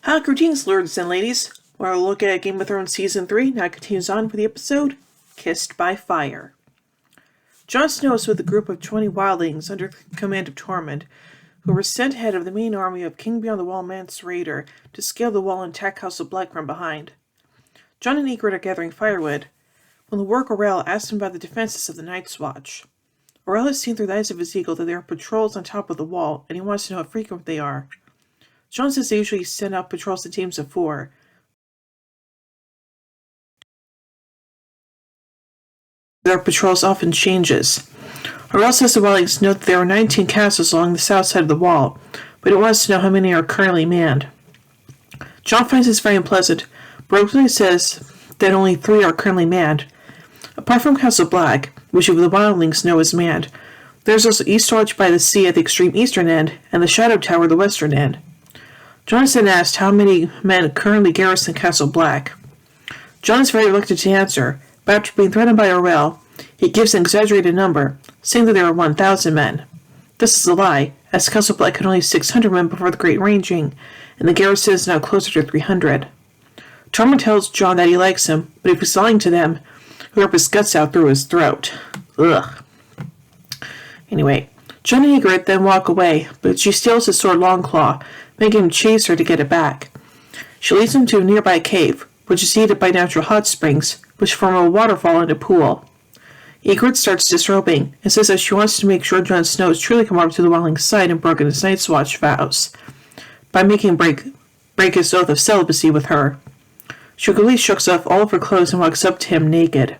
Hi, greetings, lords and ladies. We're looking at Game of Thrones Season 3, now continues on with the episode, Kissed by Fire. Jon Snow is with a group of 20 wildlings under the command of Tormund, who were sent ahead of the main army of King Beyond the Wall Mance Raider to scale the wall and attack Castle Black from behind. Jon and Ygritte are gathering firewood, when the warg Orell asks him about the defenses of the Night's Watch. Orell has seen through the eyes of his eagle that there are patrols on top of the wall, and he wants to know how frequent they are. Jon says they usually send out patrols in teams of 4. Their patrols often changes. Orell says the wildlings note that there are 19 castles along the south side of the wall, but he wants to know how many are currently manned. Jon finds this very unpleasant, but openly says that only 3 are currently manned. Apart from Castle Black, which the wildlings know is manned, there's also Eastwatch by the sea at the extreme eastern end, and the Shadow Tower at the western end. Jon is then asked how many men currently garrison Castle Black. Jon is very reluctant to answer, but after being threatened by Orell, he gives an exaggerated number, saying that there are 1,000 men. This is a lie, as Castle Black had only 600 men before the Great Ranging, and the garrison is now closer to 300. Tormund tells Jon that he likes him, but if he's lying to them, he'll rip his guts out through his throat. Ugh. Anyway, Jon and Ygritte then walk away, but she steals his sword Longclaw, making him chase her to get it back. She leads him to a nearby cave, which is heated by natural hot springs, which form a waterfall and a pool. Ygritte starts disrobing, and says that she wants to make sure Jon Snow has truly come over to the wildling's side and broken his Night's Watch vows, by making him break his oath of celibacy with her. She quickly shooks off all of her clothes and walks up to him naked.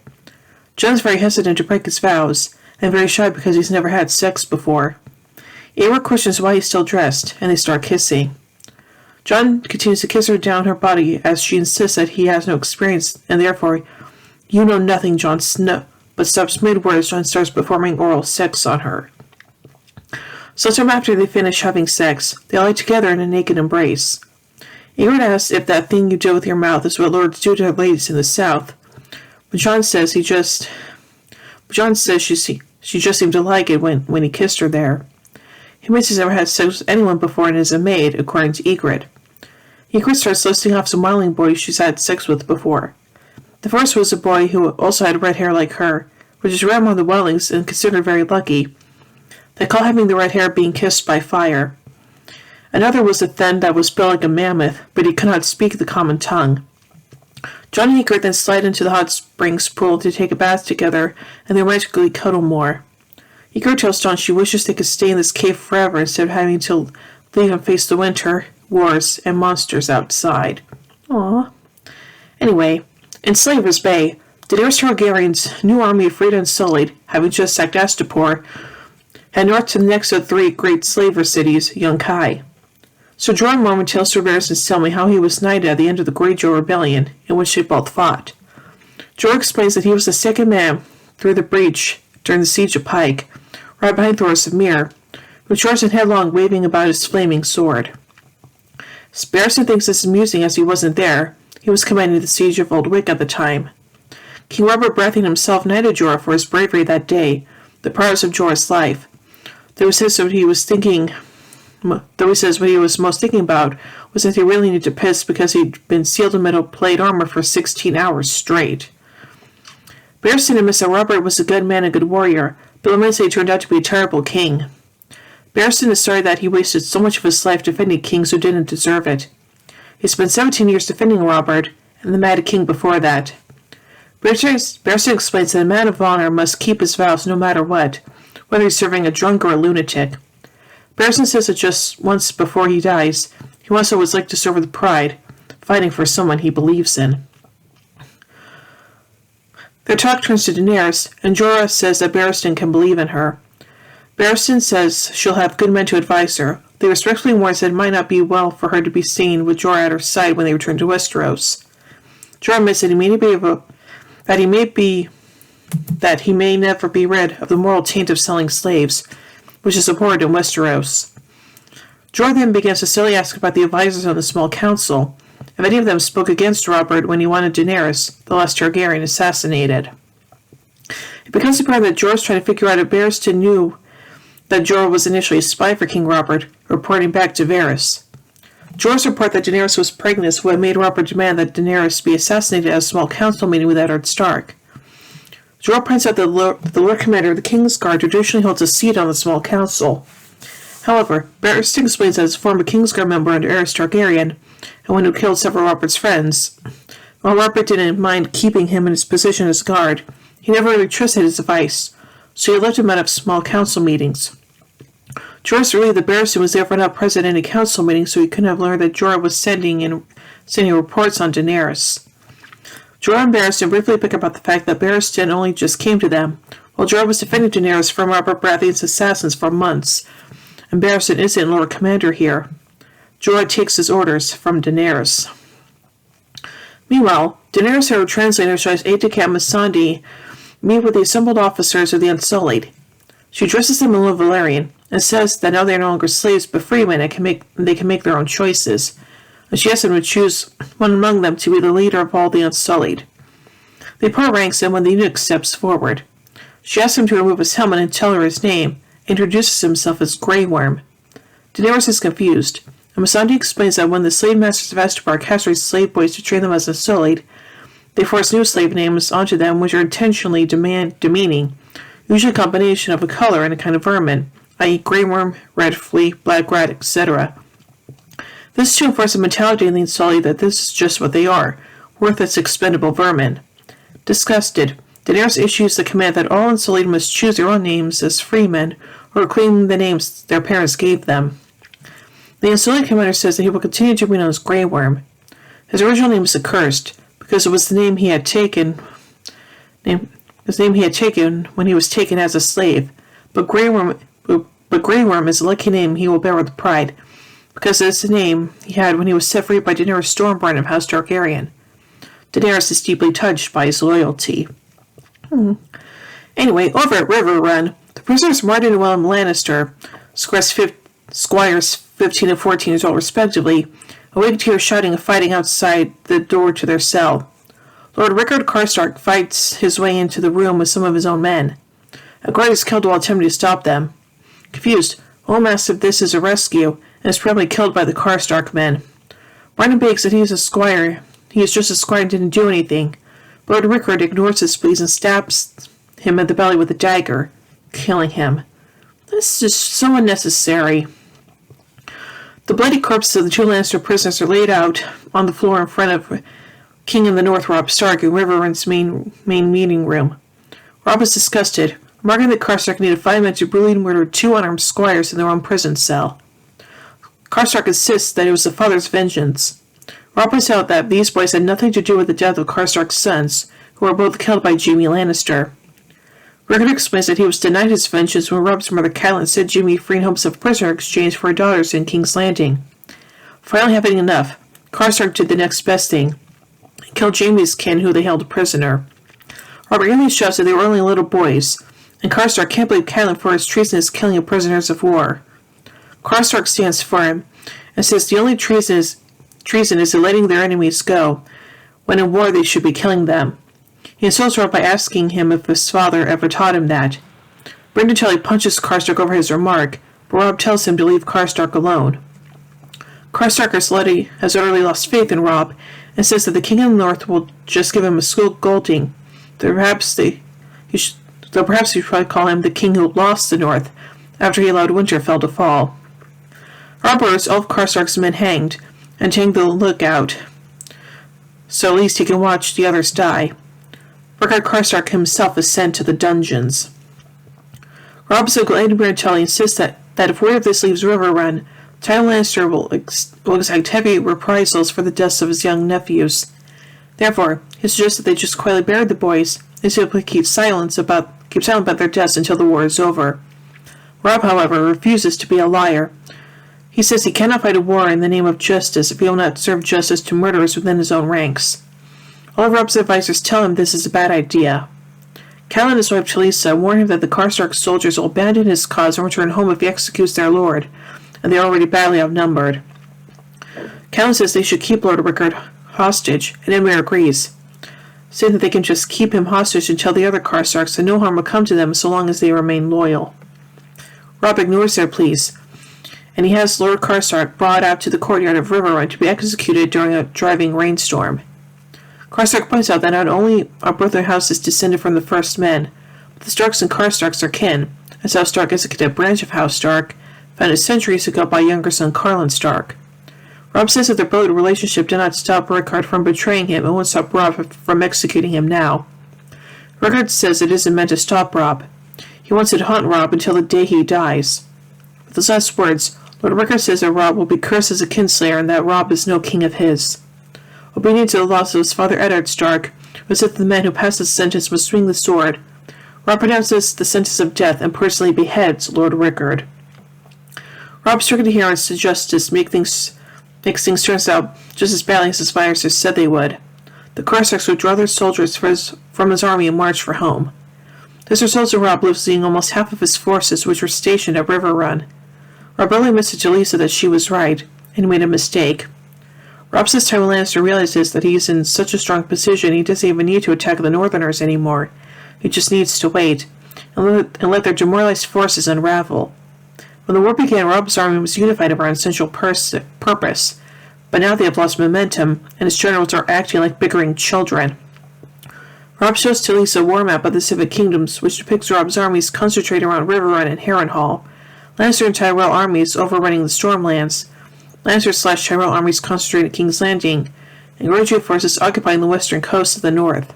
Jon's very hesitant to break his vows, and very shy because he's never had sex before. Ygritte questions why he's still dressed, and they start kissing. Jon continues to kiss her down her body as she insists that he has no experience, and therefore, "You know nothing, Jon Snow," but stops mid-word as Jon starts performing oral sex on her. Sometime after they finish having sex, they lie together in a naked embrace. Ygritte asks if that thing you do with your mouth is what lords do to their ladies in the south, but Jon says she just seemed to like it when he kissed her there. He admits he's never had sex with anyone before and is a maid, according to Ygritte. Ygritte starts listing off some wildling boys she's had sex with before. The first was a boy who also had red hair like her, which is rare among the wildlings and considered very lucky. They call having the red hair being kissed by fire. Another was a Thenn that was built like a mammoth, but he could not speak the common tongue. Jon and Ygritte then slide into the hot springs pool to take a bath together, and they romantically cuddle more. Ygritte tells Jon she wishes they could stay in this cave forever instead of having to leave and face the winter, wars, and monsters outside. Aww. Anyway, in Slaver's Bay, Daenerys Targaryen's new army of freed and sullied, having just sacked Astapor, head north to the next of 3 great slaver cities, Yunkai. So Jorah Mormont tells Sir Varys and Selmy how he was knighted at the end of the Greyjoy Rebellion, in which they both fought. Jorah explains that he was the second man through the breach during the siege of Pike, right behind Thoros of Myr, who charged in headlong, waving about his flaming sword. Barristan thinks this is amusing as he wasn't there. He was commanding the siege of Old Wick at the time. King Robert Baratheon himself knighted Jorah for his bravery that day, the prize of Jorah's life. Though he says what he was most thinking about was that he really needed to piss because he'd been sealed in metal plate armor for 16 hours straight. Barristan admits that Robert was a good man and good warrior, but laments that he turned out to be a terrible king. Barristan is sorry that he wasted so much of his life defending kings who didn't deserve it. He spent 17 years defending Robert, and the Mad King before that. Barristan explains that a man of honor must keep his vows no matter what, whether he's serving a drunk or a lunatic. Barristan says that just once before he dies, he wants to always like to serve with pride, fighting for someone he believes in. Their talk turns to Daenerys, and Jorah says that Barristan can believe in her. Barristan says she'll have good men to advise her. They respectfully warns that it might not be well for her to be seen with Jorah at her side when they return to Westeros. Jorah admits that he may never be rid of the moral taint of selling slaves, which is abhorrent in Westeros. Jorah then begins to silly ask about the advisors on the small council, if any of them spoke against Robert when he wanted Daenerys, the last Targaryen, assassinated. It becomes apparent that Jorah's trying to figure out if Barristan knew that Jorah was initially a spy for King Robert, reporting back to Varys. Jorah's report that Daenerys was pregnant would have made Robert demand that Daenerys be assassinated at a small council meeting with Eddard Stark. Jorah points out that the Lord Commander of the King's Guard traditionally holds a seat on the small council. However, Barristan explains that as a former Kingsguard member under Aerys Targaryen, and one who killed several of Robert's friends, while Robert didn't mind keeping him in his position as guard, he never really trusted his advice, so he left him out of small council meetings. Jorah's relieved that Barristan was therefore not present at any council meeting, so he couldn't have learned that Jorah was sending reports on Daenerys. Jorah and Barristan briefly pick up about the fact that Barristan only just came to them, while Jorah was defending Daenerys from Robert Baratheon's assassins for months, and Barristan isn't Lord Commander here. Jorah takes his orders from Daenerys. Meanwhile, Daenerys and her translator shows aide-de-camp Missandei meet with the assembled officers of the Unsullied. She addresses them in Low Valyrian and says that now they are no longer slaves but freemen and they can make their own choices. And she asks them to choose one among them to be the leader of all the Unsullied. They part ranks, and when the eunuch steps forward, she asks him to remove his helmet and tell her his name, and introduces himself as Grey Worm. Daenerys is confused, and Missandei explains that when the slave masters of Estabrook castrate slave boys to train them as Unsullied, they force new slave names onto them which are intentionally demeaning, usually a combination of a color and a kind of vermin, i.e. grey worm, red flea, black rat, etc. This too enforces the mentality in the Unsullied that this is just what they are, worthless expendable vermin. Disgusted, Daenerys issues the command that all Unsullied must choose their own names as freemen or claim the names their parents gave them. The Unsullied commander says that he will continue to be known as Grey Worm. His original name is Accursed, because it was the name he had taken when he was taken as a slave. But Grey Worm is a lucky name he will bear with pride, because it is the name he had when he was set free by Daenerys Stormborn of House Targaryen. Daenerys is deeply touched by his loyalty. Anyway, over at River Run, the prisoners Martin and Willem Lannister, squires 15 and 14 years old respectively, awake to hear shouting and fighting outside the door to their cell. Lord Rickard Karstark fights his way into the room with some of his own men. A guard is killed while attempting to stop them. Confused, Willem asks if this is a rescue, and is probably killed by the Karstark men. Martin begs that he is just a squire and didn't do anything. Lord Rickard ignores his pleas and stabs him in the belly with a dagger, killing him. This is so unnecessary. The bloody corpses of the two Lannister prisoners are laid out on the floor in front of King of the North Robb Stark in River Run's main meeting room. Robb is disgusted, remarking that Karstark needed 5 men to brutally murder 2 unarmed squires in their own prison cell. Karstark insists that it was the father's vengeance. Robb points out that these boys had nothing to do with the death of Karstark's sons, who were both killed by Jaime Lannister. Rickard explains that he was denied his vengeance when Robb's mother Catelyn sent Jaime freeing hopes of prisoner exchange for her daughters in King's Landing. Finally having enough, Karstark did the next best thing, and killed Jaime's kin who they held prisoner. Robb really shows that they were only little boys, and Karstark can't believe Catelyn for his treasonous killing of prisoners of war. Karstark stands firm, and says the only treason is letting their enemies go, when in war they should be killing them. He insults Robb by asking him if his father ever taught him that. Brynden Tully punches Karstark over his remark, but Robb tells him to leave Karstark alone. Karstark has utterly lost faith in Robb, and says that the King of the North will just give him a scolding, though perhaps he should probably call him the King who lost the North, after he allowed Winterfell to fall. Robb orders all of Karstark's men hanged, and take the lookout, so at least he can watch the others die. Rickard Karstark himself is sent to the dungeons. Robb so glad Brynden Tully insists that if word of this leaves River Run, Tywin Lannister will exact heavy reprisals for the deaths of his young nephews. Therefore, he suggests that they just quietly bury the boys and simply keep silent about their deaths until the war is over. Robb, however, refuses to be a liar. He says he cannot fight a war in the name of justice if he will not serve justice to murderers within his own ranks. All of Robb's advisors tell him this is a bad idea. Catelyn and his wife Talisa warn him that the Karstark soldiers will abandon his cause and return home if he executes their lord, and they are already badly outnumbered. Catelyn says they should keep Lord Rickard hostage, and Edmure agrees, saying that they can just keep him hostage until the other Karstarks and no harm will come to them so long as they remain loyal. Robb ignores their pleas, and he has Lord Karstark brought out to the courtyard of Riverrun to be executed during a driving rainstorm. Karstark points out that not only are both their houses descended from the first men, but the Starks and Karstarks are kin, as House Stark is a branch of House Stark, founded centuries ago by younger son Carlin Stark. Robb says that their blood relationship did not stop Rickard from betraying him and won't stop Robb from executing him now. Rickard says it isn't meant to stop Robb. He wants it to haunt Robb until the day he dies. With those last words, Lord Rickard says that Robb will be cursed as a kinslayer and that Robb is no king of his. Obedient to the laws of his father Eddard Stark, who said that the man who passed the sentence must swing the sword, Robb pronounces the sentence of death and personally beheads Lord Rickard. Robb's strict adherence to justice makes things turn out just as badly as his advisors said they would. The Karstarks would draw their soldiers from his army and march for home. This results in Robb losing almost half of his forces, which were stationed at Riverrun. Robb only admits to Lisa that she was right, and made a mistake. Robb says Tywin Lannister realizes that he's in such a strong position he doesn't even need to attack the Northerners anymore. He just needs to wait, and let their demoralized forces unravel. When the war began, Robb's army was unified around a central purpose, but now they have lost momentum, and his generals are acting like bickering children. Robb shows Talisa a war map of the Civic Kingdoms, which depicts Robb's armies concentrated around Riverrun and Harrenhal, Lannister and Tyrell armies overrunning the Stormlands, Lannister/Tyrell armies concentrated at King's Landing, and Greyjoy forces occupying the western coast of the north.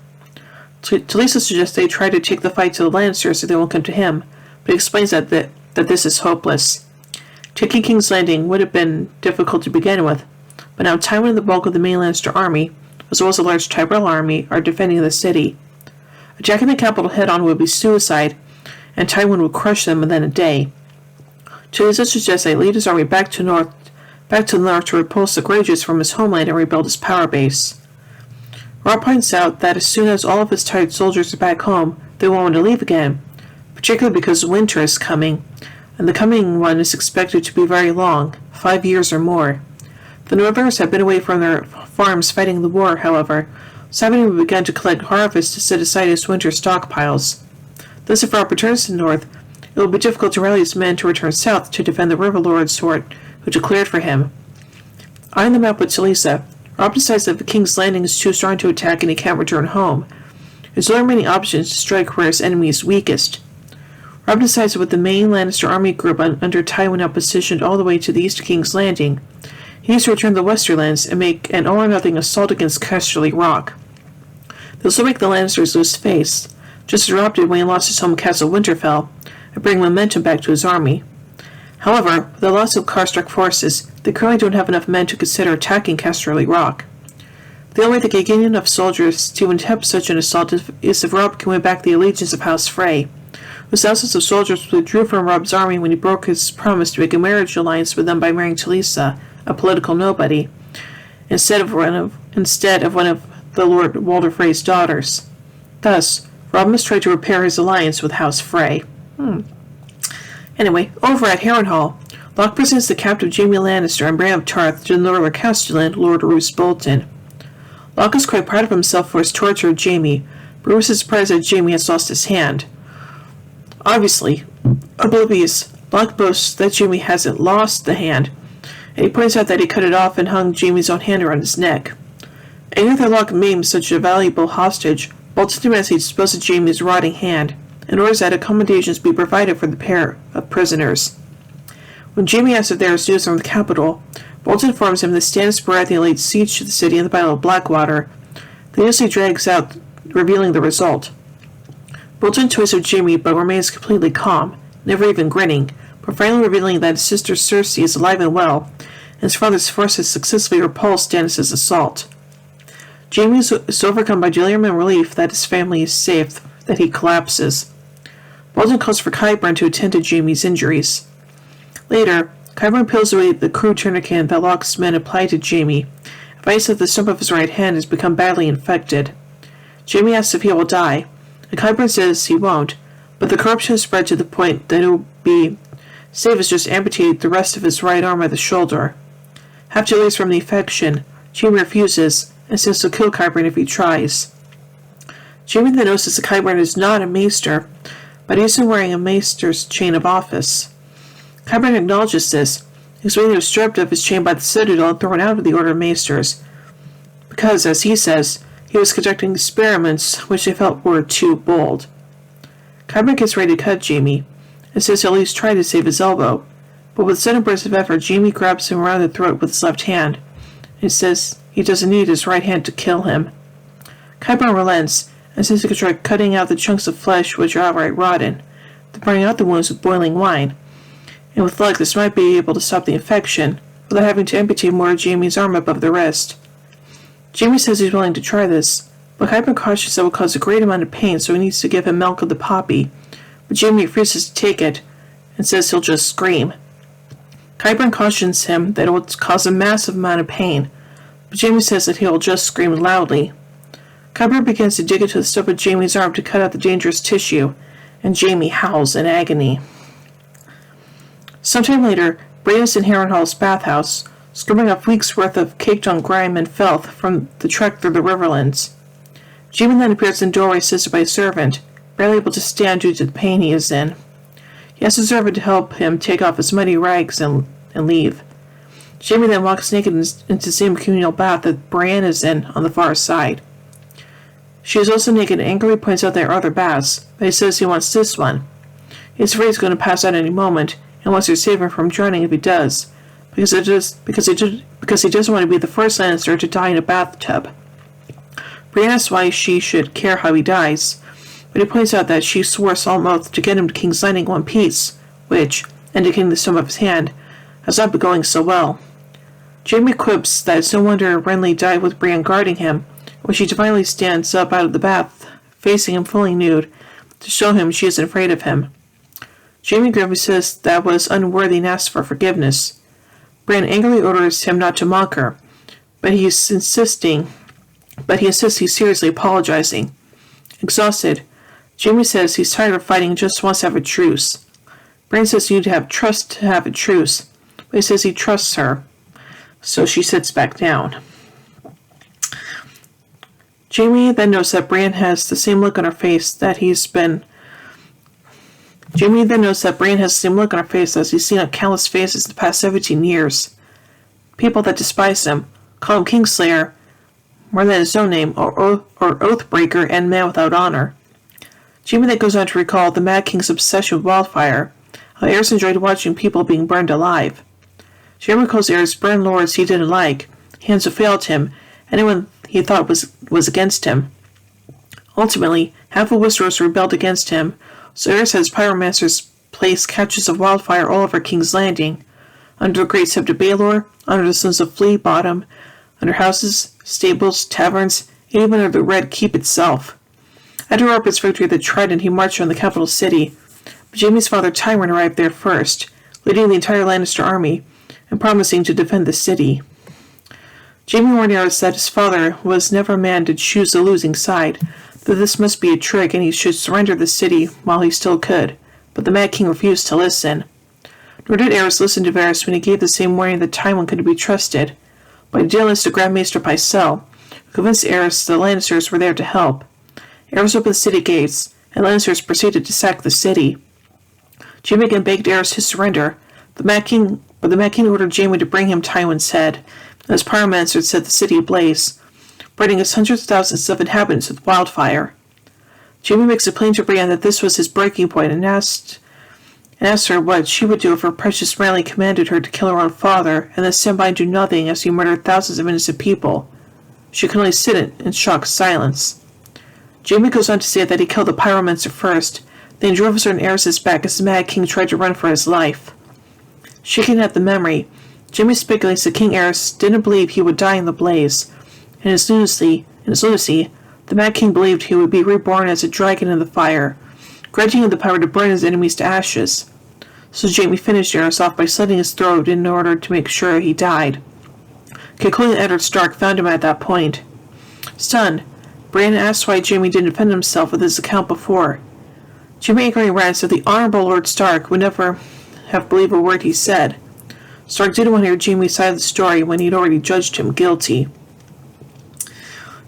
Talisa suggests they try to take the fight to the Lannisters so they won't come to him, but he explains that this is hopeless. Taking King's Landing would have been difficult to begin with, but now Tywin and the bulk of the main Lannister army, as well as a large Tyrell army, are defending the city. Attacking the capital head-on would be suicide, and Tywin would crush them within a day. Talisa suggests they lead his army back to the north to repulse the Greyjoys from his homeland and rebuild his power base. Robb points out that as soon as all of his tired soldiers are back home, they won't want to leave again, particularly because winter is coming, and the coming one is expected to be very long, 5 years or more. The Northerners have been away from their farms fighting the war, however, so having begun to collect harvest to set aside his winter stockpiles. Thus, if Robb returns to the north, it will be difficult to rally his men to return south to defend the River Lords who declared for him. Eyeing the map with Talisa, Robb decides that the King's Landing is too strong to attack and he can't return home. There's only many options to strike where his enemy is weakest. Robb decides that with the main Lannister army group under Tywin now positioned all the way to the east of King's Landing, he needs to return to the Westerlands and make an all-or-nothing assault against Casterly Rock. This will make the Lannisters lose face, just as Robb did when he lost his home castle Winterfell, and bring momentum back to his army. However, with the loss of Karstark forces, they currently don't have enough men to consider attacking Casterly Rock. The only way they can gain enough soldiers to attempt such an assault is if Robb can win back the allegiance of House Frey, whose thousands of soldiers withdrew from Robb's army when he broke his promise to make a marriage alliance with them by marrying Talisa, a political nobody, instead of one of the Lord Walder Frey's daughters. Thus, Robb must try to repair his alliance with House Frey. Anyway, over at Harrenhal, Locke presents the captive Jaime Lannister and Bran of Tarth to the Northern Castellan, Lord Roose Bolton. Locke is quite proud of himself for his torture of Jaime, but Roose is surprised that Jaime has lost his hand. Obviously, oblivious, Locke boasts that Jaime hasn't lost the hand, and he points out that he cut it off and hung Jaime's own hand around his neck. Angry that Locke maimed such a valuable hostage, Bolton demands he dispose of Jaime's rotting hand, and orders that accommodations be provided for the pair of prisoners. When Jaime asks if there is news from the capital, Bolton informs him that Stannis Baratheon laid siege to the city in the Battle of Blackwater. The news drags out, revealing the result. Bolton toys with Jaime but remains completely calm, never even grinning, but finally revealing that his sister Cersei is alive and well, and his father's forces successfully repulsed Stannis' assault. Jaime is overcome by delirium and relief that his family is safe, that he collapses. Bolton calls for Qyburn to attend to Jaime's injuries. Later, Qyburn peels away the crude tourniquet that Locke's men applied to Jaime, and finds that the stump of his right hand has become badly infected. Jaime asks if he will die, and Qyburn says he won't, but the corruption has spread to the point that it will be safe as just amputate the rest of his right arm at the shoulder. Half delirious from the infection, Jaime refuses, and says he'll kill Qyburn if he tries. Jaime then notices that Qyburn is not a maester, but he isn't wearing a maester's chain of office. Qyburn acknowledges this, because when he was stripped of his chain by the Citadel and thrown out of the Order of Maesters, because, as he says, he was conducting experiments which they felt were too bold. Kyburn gets ready to cut Jamie, and says he'll at least try to save his elbow, but with a sudden burst of effort, Jamie grabs him around the throat with his left hand, and says he doesn't need his right hand to kill him. Kyburn relents, and says he could try cutting out the chunks of flesh which are outright rotten, then burning out the wounds with boiling wine, and with luck this might be able to stop the infection, without having to amputate more of Jamie's arm above the wrist. Jamie says he's willing to try this, but Kyburn cautions that it will cause a great amount of pain, so he needs to give him milk of the poppy, but Jamie refuses to take it, and says he'll just scream. Kyburn cautions him that it will cause a massive amount of pain, but Jamie says that he'll just scream loudly. Kyburn begins to dig into the stump of Jamie's arm to cut out the dangerous tissue, and Jamie howls in agony. Sometime later, Bran is in Harrenhal's bathhouse, scrubbing off weeks' worth of caked-on grime and filth from the trek through the riverlands. Jamie then appears in the doorway assisted by a servant, barely able to stand due to the pain he is in. He asks the servant to help him take off his muddy rags and leave. Jamie then walks naked into the same communal bath that Bran is in on the far side. She is also naked and angrily points out there are other baths, but he says he wants this one. He's afraid he's going to pass out any moment, and wants to save him from drowning if he does, because he doesn't want to be the first Lannister to die in a bathtub. Brienne asks why she should care how he dies, but he points out that she swore solemn oath to get him to King's Landing in one piece, which, indicating the stump of his hand, has not been going so well. Jaime quips that it's no wonder Renly died with Brienne guarding him, when she divinely stands up out of the bath, facing him fully nude, to show him she isn't afraid of him. Jaime gravely says that was unworthy and asks for forgiveness. Bran angrily orders him not to mock her, but he insists he's seriously apologizing. Exhausted, Jaime says he's tired of fighting and just wants to have a truce. Bran says you need to have trust to have a truce, but he says he trusts her, so she sits back down. Jaime then notes that Bran has the same look on her face that he's seen on countless faces the past 17 years. People that despise him, call him Kingslayer, more than his own name, or Oathbreaker and Man Without Honor. Jaime then goes on to recall the Mad King's obsession with wildfire, how Aerys enjoyed watching people being burned alive. Jaime recalls Aerys burned lords he didn't like, hands who failed him, anyone he thought was against him. Ultimately, half of Westeros rebelled against him, so Aerys has pyromancers place catches of wildfire all over King's Landing, under the Great Sept of Baelor, under the Sons of Flea Bottom, under houses, stables, taverns, and even under the Red Keep itself. After Robert's victory at the Trident, he marched on the capital city, but Jaime's father Tywin arrived there first, leading the entire Lannister army, and promising to defend the city. Jaime warned Aerys that his father was never a man to choose the losing side, that this must be a trick and he should surrender the city while he still could, but the Mad King refused to listen. Nor did Aerys listen to Varys when he gave the same warning that Tywin could be trusted, but he did enlist the Grand Maester Pycelle, who convinced Aerys the Lannisters were there to help. Aerys opened the city gates, and Lannisters proceeded to sack the city. Jaime again begged Aerys to surrender, but the Mad King ordered Jaime to bring him Tywin's head, and his pyromancers set the city ablaze, burning its hundreds of thousands of inhabitants with wildfire. Jaime makes it plain to Brienne that this was his breaking point, and asked her what she would do if her precious Renly commanded her to kill her own father, and then stand by and do nothing as he murdered thousands of innocent people. She could only sit in shocked silence. Jaime goes on to say that he killed the pyromancer first, then drove his sword in Aerys' back as the Mad King tried to run for his life. Shaking at the memory, Jaime speculates that King Aerys didn't believe he would die in the blaze. In his lunacy, the Mad King believed he would be reborn as a dragon in the fire, granting him the power to burn his enemies to ashes. So Jaime finished Aerys off by slitting his throat in order to make sure he died. Concluding that Eddard Stark found him at that point. Stunned, Brienne asked why Jaime didn't defend himself with his account before. Jaime angrily rants that the Honorable Lord Stark would never have believed a word he said. Stark didn't want to hear Jaime's side of the story when he'd already judged him guilty.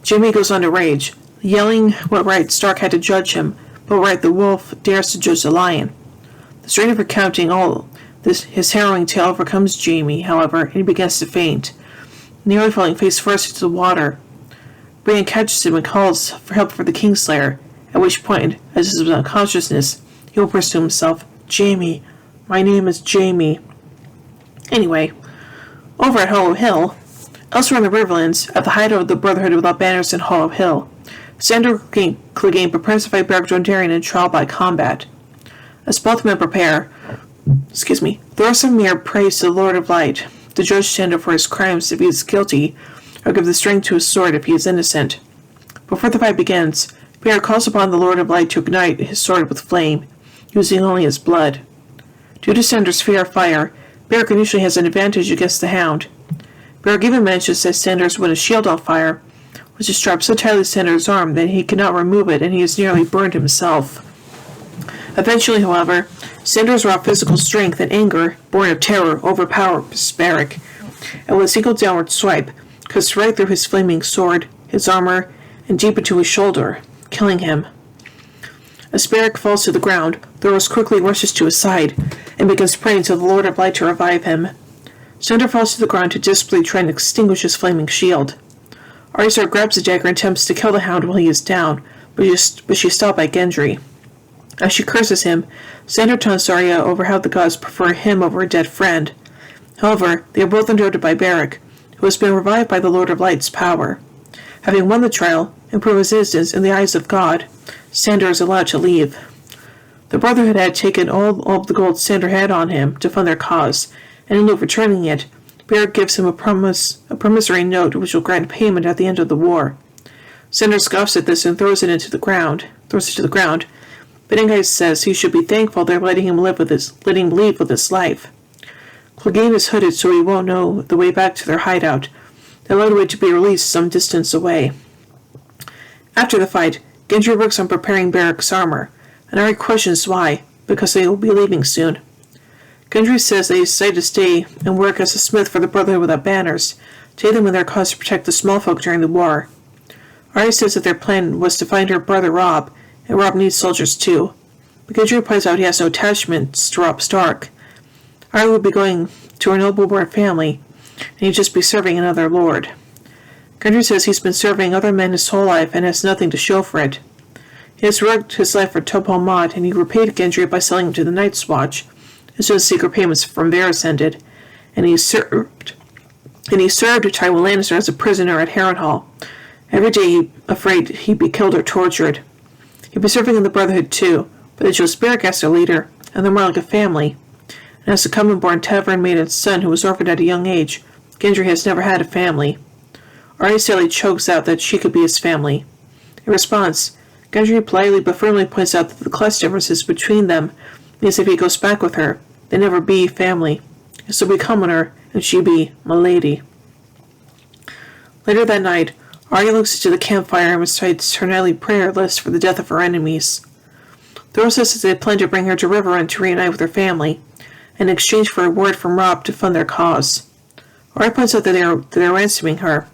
Jaime goes on to rage, yelling what right Stark had to judge him, but what right the wolf dares to judge the lion. The strain of recounting all His harrowing tale overcomes Jamie, however, and he begins to faint, nearly falling face first into the water. Brian catches him and calls for help for the Kingslayer, at which point, as he is without consciousness, he whispers to himself, "Jamie, my name is Jamie." Anyway, over at Hollow Hill, elsewhere in the Riverlands, at the hideout of the Brotherhood Without Banners in Hollow Hill, Sandor Clegane prepares to fight Beric Dondarrion in trial by combat. As both men prepare, Thorsamir prays to the Lord of Light to judge Sandor for his crimes if he is guilty, or give the strength to his sword if he is innocent. Before the fight begins, Beric calls upon the Lord of Light to ignite his sword with flame, using only his blood. Due to Sandor's fear of fire, Beric initially has an advantage against the Hound. Beric even manages to set Sandor's with a shield on fire, which is strapped so tightly to Sandor's arm that he cannot remove it, and he is nearly burned himself. Eventually, however, Sandor's raw physical strength and anger, born of terror, overpowers Beric, and with a single downward swipe, cuts right through his flaming sword, his armor, and deep into his shoulder, killing him. As Beric falls to the ground, Thoros quickly rushes to his side and begins praying to the Lord of Light to revive him. Sandor falls to the ground to desperately try and extinguish his flaming shield. Arisar grabs the dagger and attempts to kill the Hound while he is down, but she is stopped by Gendry. As she curses him, Sandor taunts Arya over how the gods prefer him over a dead friend. However, they are both interrupted by Beric, who has been revived by the Lord of Light's power. Having won the trial and proved his innocence in the eyes of God, Sandor is allowed to leave. The Brotherhood had taken all of the gold Sandor had on him to fund their cause, and in lieu of returning it, Beric gives him a promissory note which will grant payment at the end of the war. Sandor scoffs at this and throws it to the ground. But Ingai says he should be thankful they're letting him leave with his life. Clegane is hooded so he won't know the way back to their hideout. They allowed away to be released some distance away. After the fight, Gendry works on preparing Beric's armor, and Arya questions why, because they will be leaving soon. Gendry says they decided to stay and work as a smith for the Brotherhood Without Banners, to aid them in their cause to protect the small folk during the war. Arya says that their plan was to find her brother Robb, and Robb needs soldiers too. But Gendry points out he has no attachments to Robb Stark. Arya will be going to a noble-born family, and he'd just be serving another lord. Gendry says he's been serving other men his whole life and has nothing to show for it. He has worked his life for Topal Mott, and he repaid Gendry by selling him to the Night's Watch, as soon as secret payments from Varys ended, and he served Tywin Lannister as a prisoner at Harrenhal. Every day afraid he'd be killed or tortured. He'd be serving in the Brotherhood too, but they chose Beric as their leader, and they're more like a family. And as a common-born tavern maiden's son who was orphaned at a young age, Gendry has never had a family. Arya sadly chokes out that she could be his family. In response, Gendry politely but firmly points out that the class differences between them means if he goes back with her, they never be family. He'll still be commoner, and she be milady. Later that night, Arya looks into the campfire and recites her nightly prayer list for the death of her enemies. Thoros says that they plan to bring her to Riverrun to reunite with her family, in exchange for a reward from Robb to fund their cause. Arya points out that they're ransoming her,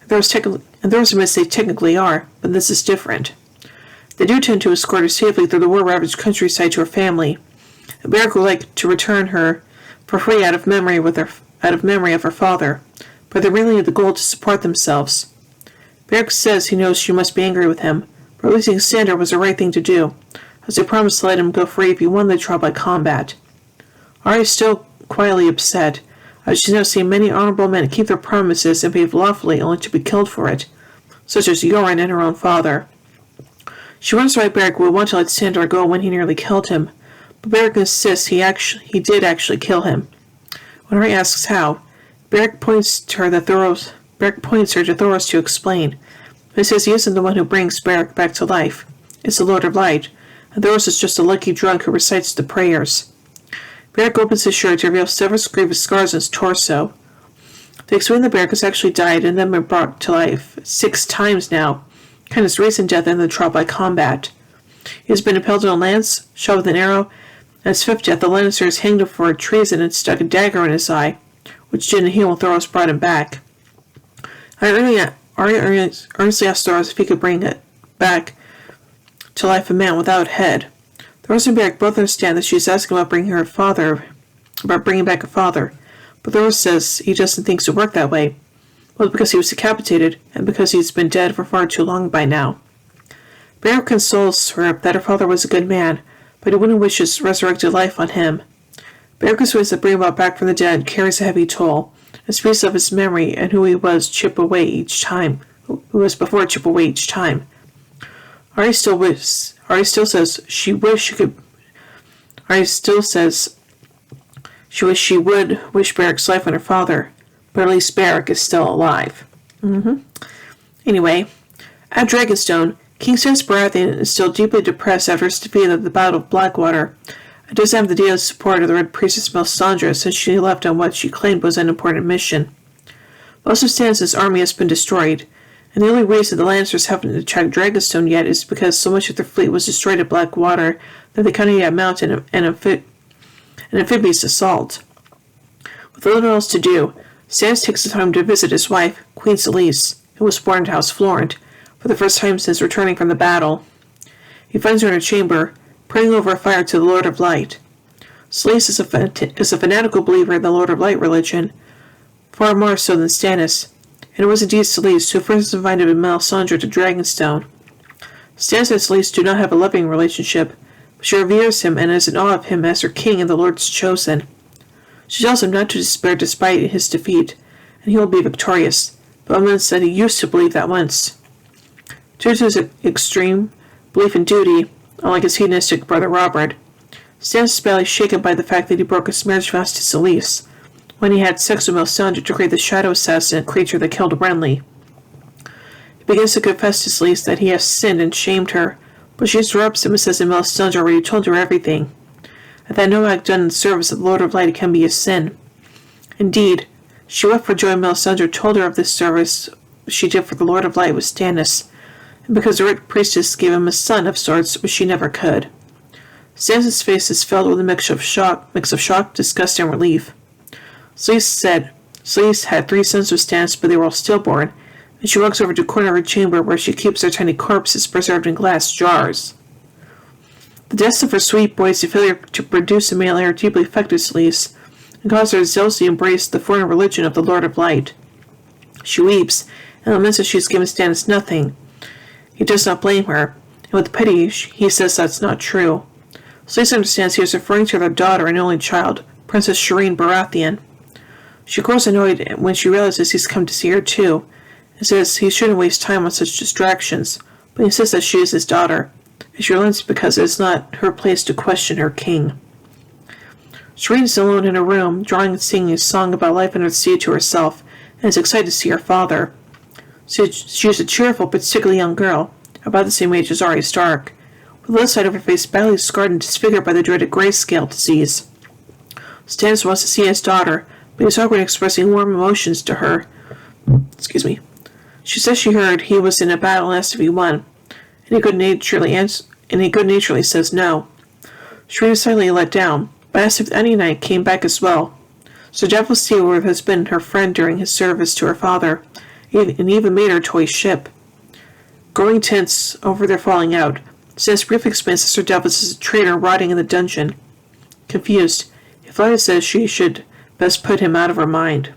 and Thoros admits they technically are, but this is different. They do tend to escort her safely through the war-ravaged countryside to her family, and Beric would like to return her for free out of memory of her father, but they really need the gold to support themselves. Beric says he knows she must be angry with him, but releasing Sandor was the right thing to do, as they promised to let him go free if he won the trial by combat. Arya is still quietly upset, as she's now seen many honorable men keep their promises and behave lawfully only to be killed for it, such as Yoren and her own father. She wonders why Beric would want to let Sandor go when he nearly killed him, but Beric insists he did actually kill him. When Arya asks how, Beric points her to Thoros to explain. He says he isn't the one who brings Beric back to life. It's the Lord of Light, and Thoros is just a lucky drunk who recites the prayers. Beric opens his shirt to reveal several grievous scars on his torso. They explain that Beric has actually died and then been brought to life 6 times now, kind of his recent death and the trial by combat. He has been impaled on a lance, shot with an arrow, and his 5th death, the Lannisters hanged him for treason and stuck a dagger in his eye, which didn't heal when Thoros brought him back. Arya earnestly asked Thoros if he could bring it back to life a man without head. Thoros and Beric both understand that she is asking about bringing her father about bringing back her father, but Thor says he doesn't think it'll work that way. Well, because he was decapitated, and because he's been dead for far too long by now. Bear consoles her that her father was a good man, but he wouldn't wish his resurrected life on him. Bear's ways that bring about back from the dead carries a heavy toll, and speaks of his memory and who he was chip away each time. Who was before chip away each time. Ari still says she wished she could. Ari still says she would wish Barrick's life on her father, but at least Barrick is still alive. Anyway, at Dragonstone, King Stannis Baratheon is still deeply depressed after his defeat at the Battle of Blackwater. It doesn't have the daily support of the Red Priestess Melisandre since she left on what she claimed was an important mission. Most of Stannis' army has been destroyed, and the only reason the Lannisters haven't attacked Dragonstone yet is because so much of their fleet was destroyed at Blackwater that they couldn't yet mount an amphibious assault. With little else to do, Stannis takes the time to visit his wife, Queen Selyse, who was born to House Florent, for the first time since returning from the battle. He finds her in her chamber, praying over a fire to the Lord of Light. Selyse is a fanatical believer in the Lord of Light religion, far more so than Stannis, and it was indeed Selyse who first invited Melisandre to Dragonstone. Stannis and Selyse do not have a loving relationship, but she reveres him and is in awe of him as her king and the Lord's chosen. She tells him not to despair despite his defeat, and he will be victorious, but Lemon said he used to believe that once. Due to his extreme belief in duty, unlike his hedonistic brother Robert, Stannis is badly shaken by the fact that he broke his marriage vows to Selyse when he had sex with Melisandre to create the shadow assassin creature that killed Renly. He begins to confess to Selyse that he has sinned and shamed her, but she interrupts him and says that Melisandre already told her everything, and that no act done in the service of the Lord of Light can be a sin. Indeed, she wept for joy when Melisandre told her of this service she did for the Lord of Light with Stannis, and because the Red Priestess gave him a son of sorts which she never could. Stannis' face is filled with a mix of shock, disgust, and relief. Selyse said Selyse had 3 sons with Stannis, but they were all stillborn, and she walks over to a corner of her chamber where she keeps their tiny corpses preserved in glass jars. The deaths of her sweet boys' failure to produce a male heir deeply affected Selyse, and caused her to zealously embrace the foreign religion of the Lord of Light. She weeps, and laments that she has given Stannis nothing. He does not blame her, and with pity he says that's not true. Selyse understands he is referring to their daughter and only child, Princess Shireen Baratheon. She grows annoyed when she realizes he's come to see her too, and says he shouldn't waste time on such distractions, but insists that she is his daughter, and she relents because it is not her place to question her king. Shireen is alone in her room, drawing and singing a song about life under the sea to herself, and is excited to see her father. She is a cheerful but sickly young girl, about the same age as Arya Stark, with the left side of her face badly scarred and disfigured by the dreaded grayscale disease. Stannis wants to see his daughter, but he is already expressing warm emotions to her. She says she heard he was in a battle and asked if he won, and he good-naturedly says no. Shireen is slightly let down, but asks if any knight came back as well. Sir Davos Seaworth has been her friend during his service to her father, and even made her a toy ship. Growing tense over their falling out, Stannis briefly explains that Sir Davos is a traitor rotting in the dungeon. Confused, Ephraim says she should best put him out of her mind.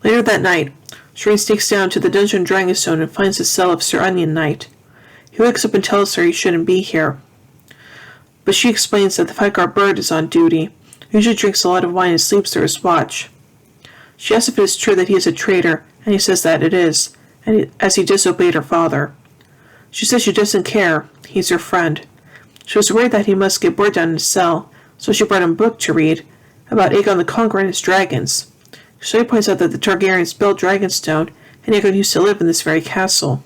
Later that night, Shireen sneaks down to the dungeon Dragonstone and finds the cell of Sir Onion Knight. He wakes up and tells her he shouldn't be here, but she explains that the Fygarde bird is on duty. He usually drinks a lot of wine and sleeps through his watch. She asks if it is true that he is a traitor, and he says that it is, as he disobeyed her father. She says she doesn't care, he's her friend. She was worried that he must get bored down in his cell, so she brought him a book to read, about Aegon the Conqueror and his dragons. She points out that the Targaryens built Dragonstone, and Aegon used to live in this very castle.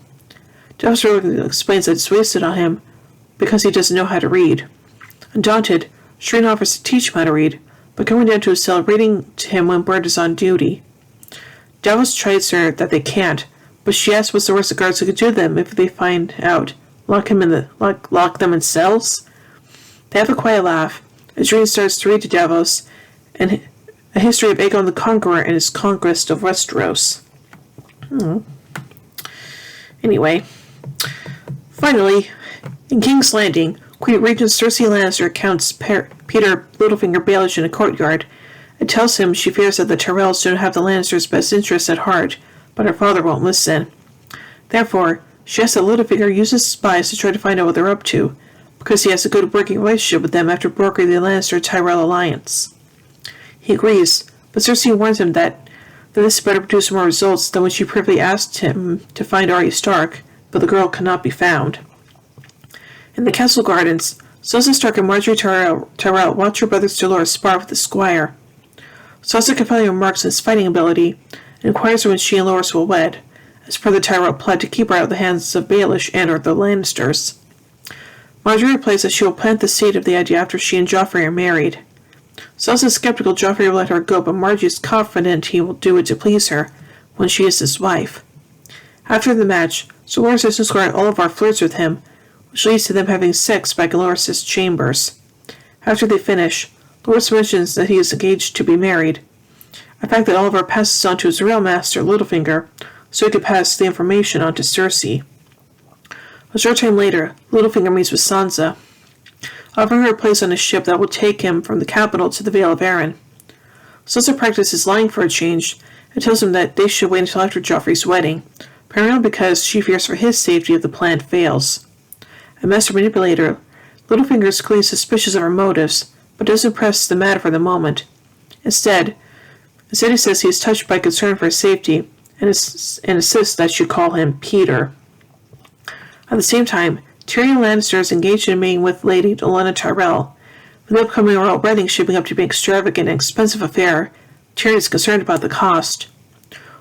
Davos explains that it's wasted on him, because he doesn't know how to read. Undaunted, Shireen offers to teach him how to read, but going down to his cell reading to him when Bird is on duty. Davos chides her that they can't, but she asks what's the worst the guards could do to them if they find out. Lock them in cells? They have a quiet laugh, as Shireen starts to read to Davos and a history of Aegon the Conqueror and his conquest of Westeros. Anyway, finally, in King's Landing, Queen Regent Cersei Lannister accounts Peter Littlefinger Baelish in a courtyard and tells him she fears that the Tyrells don't have the Lannisters' best interests at heart, but her father won't listen. Therefore, she asks that Littlefinger uses spies to try to find out what they're up to, because he has a good working relationship with them after brokering the Lannister-Tyrell alliance. He agrees, but Cersei warns him that this better produce more results than when she privily asked him to find Arya Stark, but the girl cannot be found. In the castle gardens, Sansa Stark and Margaery Tyrell watch her brothers Dolores spar with the squire. Sansa can finally remarks on his fighting ability and inquires her when she and Loras will wed, as per the Tyrell plot to keep her out of the hands of Baelish and or the Lannisters. Margaery replies that she will plant the seed of the idea after she and Joffrey are married. Sansa is skeptical Joffrey will let her go, but Margaery is confident he will do it to please her when she is his wife. After the match, Sir Loras has described Oliver flirts with him, which leads to them having sex back in Loras' chambers. After they finish, Loras mentions that he is engaged to be married, a fact that Oliver passes on to his real master, Littlefinger, so he could pass the information on to Cersei. A short time later, Littlefinger meets with Sansa, offering her a place on a ship that will take him from the capital to the Vale of Arryn. Sansa practices lying for a change and tells him that they should wait until after Joffrey's wedding, primarily because she fears for his safety if the plan fails. A master manipulator, Littlefinger is clearly suspicious of her motives, but doesn't press the matter for the moment. Instead he says he is touched by concern for his safety and insists that she call him Peter. At the same time, Tyrion Lannister is engaged in a meeting with Lady Olenna Tyrell. With the upcoming royal wedding shaping up to be an extravagant and expensive affair, Tyrion is concerned about the cost.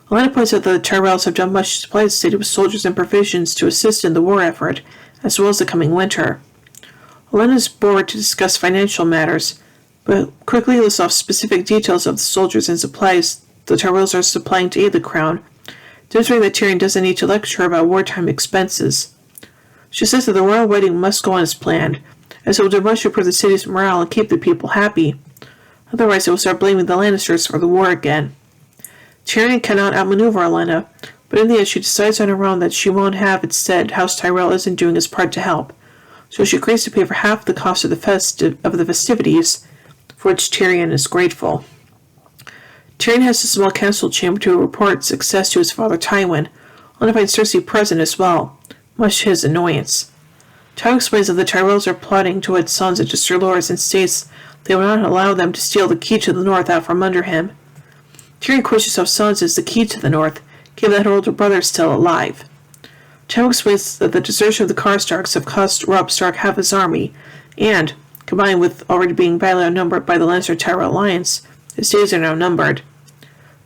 Olenna points out that the Tyrells have done much to supply the city with soldiers and provisions to assist in the war effort, as well as the coming winter. Olenna is bored to discuss financial matters, but quickly lists off specific details of the soldiers and supplies the Tyrells are supplying to aid the crown, demonstrating that Tyrion doesn't need to lecture her about wartime expenses. She says that the royal wedding must go on as planned, as it will do much to improve the city's morale and keep the people happy. Otherwise, it will start blaming the Lannisters for the war again. Tyrion cannot outmaneuver Olenna, but in the end she decides on her own that she won't have it said House Tyrell isn't doing his part to help, so she agrees to pay for half the cost of the festivities, for which Tyrion is grateful. Tyrion has a small council chamber to report success to his father Tywin, only to find Cersei present as well, much to his annoyance. Tywin explains that the Tyrells are plotting to wed Sansa to Sir Loras and states they will not allow them to steal the key to the north out from under him. Tyrion questions how Sansa is the key to the north, given that her older brother is still alive. Tywin explains that the desertion of the Karstarks have cost Robb Stark half his army, and, combined with already being badly outnumbered by the Lannister-Tyrell alliance, his days are now numbered.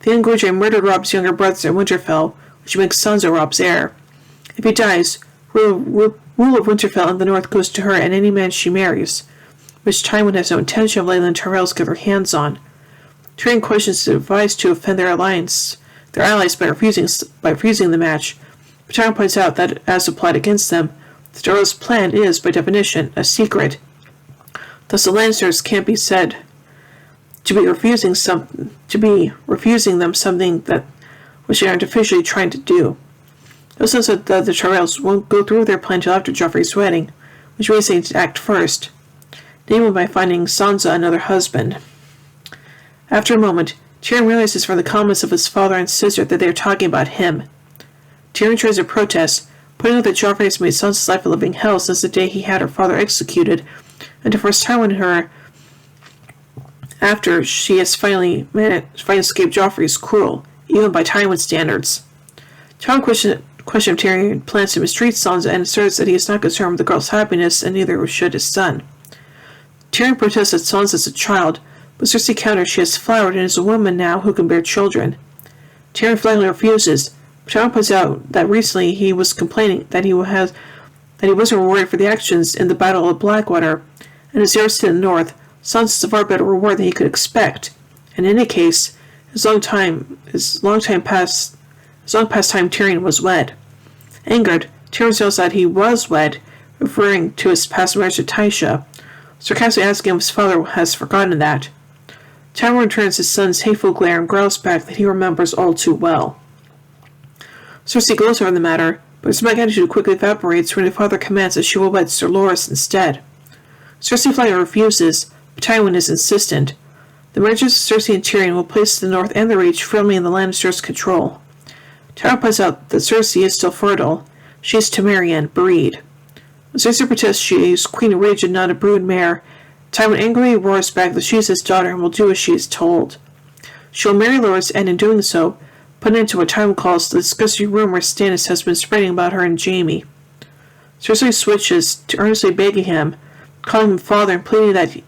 The young Greyjoy murdered Robb's younger brothers at Winterfell, which makes Sansa Robb's heir. If he dies, rule of Winterfell and the north goes to her and any man she marries, which Tywin has no intention of letting the Tyrells get their hands on. Tyrion questions the advice to offend their allies by refusing the match, but Tywin points out that, as applied against them, the Tyrells' plan is, by definition, a secret. Thus the Lannisters can't be said to be refusing them something that which they aren't officially trying to do. It also said that the Tyrells won't go through with their plan until after Joffrey's wedding, which means they need to act first, namely by finding Sansa another husband. After a moment, Tyrion realizes from the comments of his father and sister that they are talking about him. Tyrion tries to protest, pointing out that Joffrey has made Sansa's life a living hell since the day he had her father executed, and to force Tywin her after she has finally escaped Joffrey is cruel, even by Tywin's standards. Tywin questions Tyrion plans to mistreat Sansa and asserts that he is not concerned with the girl's happiness, and neither should his son. Tyrion protests that Sansa is a child, but Cersei counters she has flowered and is a woman now who can bear children. Tyrion flatly refuses, but Tywin points out that recently he was complaining that he wasn't rewarded for the actions in the Battle of Blackwater, and as heirs to the north, Sansa is a far better reward than he could expect. In any case, his long past time Tyrion was wed. Angered, Tyrion tells that he was wed, referring to his past marriage to Tysha, sarcastically asking if his father has forgotten that. Tywin returns his son's hateful glare and growls back that he remembers all too well. Cersei glows over the matter, but his attitude quickly evaporates when her father commands that she will wed Sir Loras instead. Cersei flatly refuses, but Tywin is insistent. The marriages of Cersei and Tyrion will place the North and the Reach firmly in the Lannisters' control. Tywin points out that Cersei is still fertile. She is Temerian, breed. When Cersei protests she is Queen of Rage and not a brood mare, Tywin angrily roars back that she is his daughter and will do as she is told. She will marry Loras and in doing so, put an end to what Tywin calls the disgusting rumors Stannis has been spreading about her and Jaime. Cersei switches to earnestly begging him, calling him father and pleading that he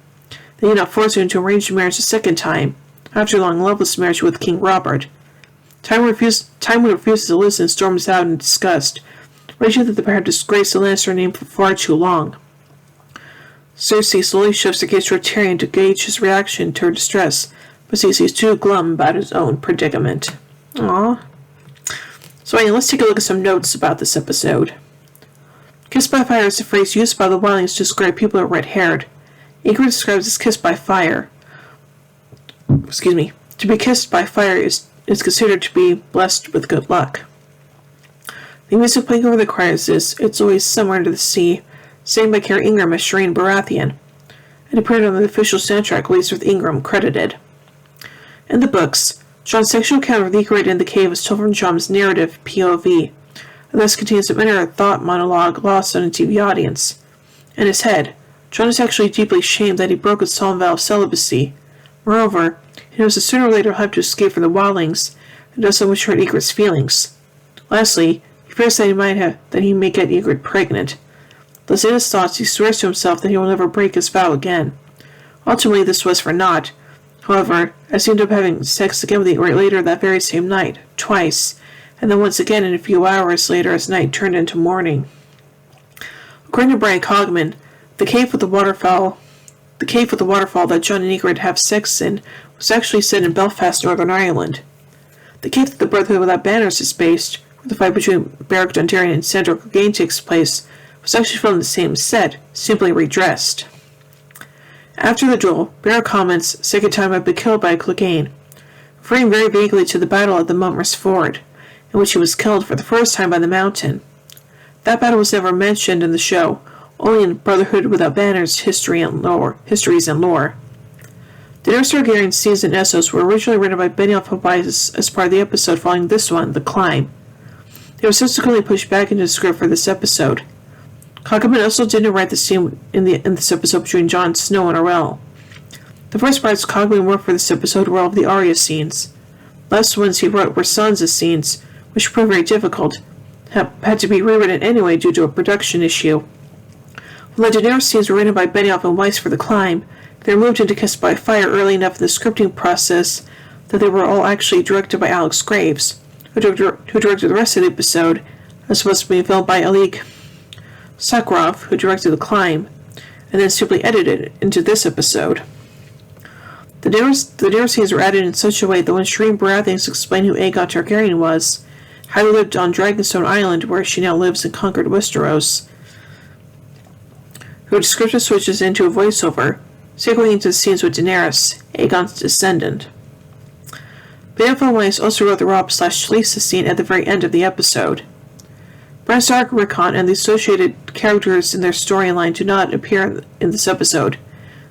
not force him to arrange a marriage a second time, after a long loveless marriage with King Robert. Tywin refuses to listen and storms out in disgust, raging that the pair have disgraced the Lannister name for far too long. Cersei slowly shifts the gaze toward Tyrion to gauge his reaction to her distress, but sees he's too glum about his own predicament. Aww. So anyway, let's take a look at some notes about this episode. Kissed by fire is a phrase used by the wildlings to describe people who are red-haired. Ygritte describes as kissed by fire. To be kissed by fire is considered to be blessed with good luck. The music playing over the cries is It's Always Somewhere Under the Sea, sang by Kara Ingram as Shireen Baratheon, and appeared on the official soundtrack released with Ingram credited. In the books, Jon's sexual encounter with Ygritte in the cave is told from Jon's narrative POV, and thus contains an inner thought monologue lost on a TV audience. In his head, Jon is actually deeply shamed that he broke his solemn vow of celibacy. Moreover, he knows that sooner or later he'll have to escape from the wildlings, and does so much hurt Ygritte's feelings. Lastly, he fears that he may get Ygritte pregnant. Thus in his thoughts, he swears to himself that he will never break his vow again. Ultimately, this was for naught. However, as he ended up having sex again with Ygritte later that very same night, twice, and then once again in a few hours later as night turned into morning. According to Brian Cogman, the cave with the waterfall that Jon and Ygritte have sex in was actually set in Belfast, Northern Ireland. The cave that the Brotherhood Without Banners is based, where the fight between Beric Dondarrion and Sandor Clegane takes place, was actually filmed in the same set, simply redressed. After the duel, Beric comments, "Second time I've been killed by Clegane," referring very vaguely to the battle at the Mummers Ford, in which he was killed for the first time by the Mountain. That battle was never mentioned in the show, only in Brotherhood Without Banners histories and lore. The Daenerys Targaryen scenes in Essos were originally written by Benioff Tobias as part of the episode following this one, The Climb. They were subsequently pushed back into the script for this episode. Cogman also didn't write the scene in this episode between Jon Snow and Orell. The first parts Cogman worked for this episode were all of the Arya scenes. The last ones he wrote were Sansa scenes, which proved very difficult, had to be rewritten anyway due to a production issue. When the Daenerys scenes were written by Benioff and Weiss for The Climb, they were moved into Kiss by Fire early enough in the scripting process that they were all actually directed by Alex Graves, who directed the rest of the episode, as opposed to being filmed by Oleg Sakharov, who directed The Climb, and then simply edited into this episode. The Daenerys scenes were added in such a way that when Shireen Baratheon explained who Aegon Targaryen was, how he lived on Dragonstone Island, where she now lives in conquered Westeros, her description switches into a voiceover, segueing into the scenes with Daenerys, Aegon's descendant. Benioff and Weiss also wrote the Robb/Lisa scene at the very end of the episode. Bran Stark, Rickon, and the associated characters in their storyline do not appear in this episode.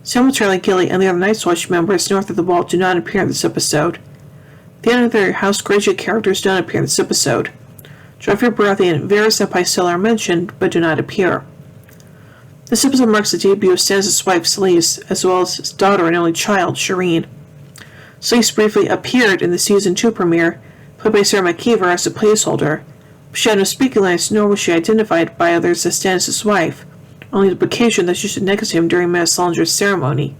Simultaneously, Gilly and the other Night's Watch members north of the Wall do not appear in this episode. The other House Greyjoy characters do not appear in this episode. Joffrey Baratheon, Varys, and Pycelle are mentioned, but do not appear. This episode marks the debut of Stannis' wife, Selyse, as well as his daughter and only child, Shireen. Selyse briefly appeared in the Season 2 premiere, played by Sarah McKeever as a placeholder, but she had no speaking lines, nor was she identified by others as Stannis' wife, only the implication that she stood next to him during Melisandre's ceremony.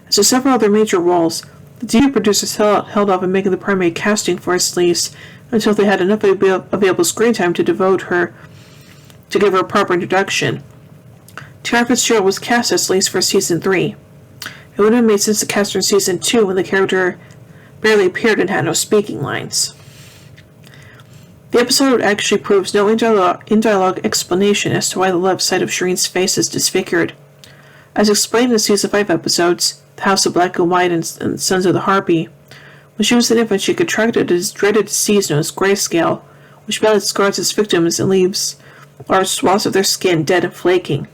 As with several other major roles, the TV producers held off on making the primary casting for Selyse until they had enough available screen time to give her a proper introduction. Tara Fitzgerald was cast as Selyse for Season 3. It would have made sense to cast her in Season 2 when the character barely appeared and had no speaking lines. The episode actually proves no in-dialogue explanation as to why the left side of Shireen's face is disfigured. As explained in the Season 5 episodes, The House of Black and White and Sons of the Harpy, when she was an infant she contracted a dreaded disease known as grayscale, which badly scars its victims and leaves large swaths of their skin dead and flaking.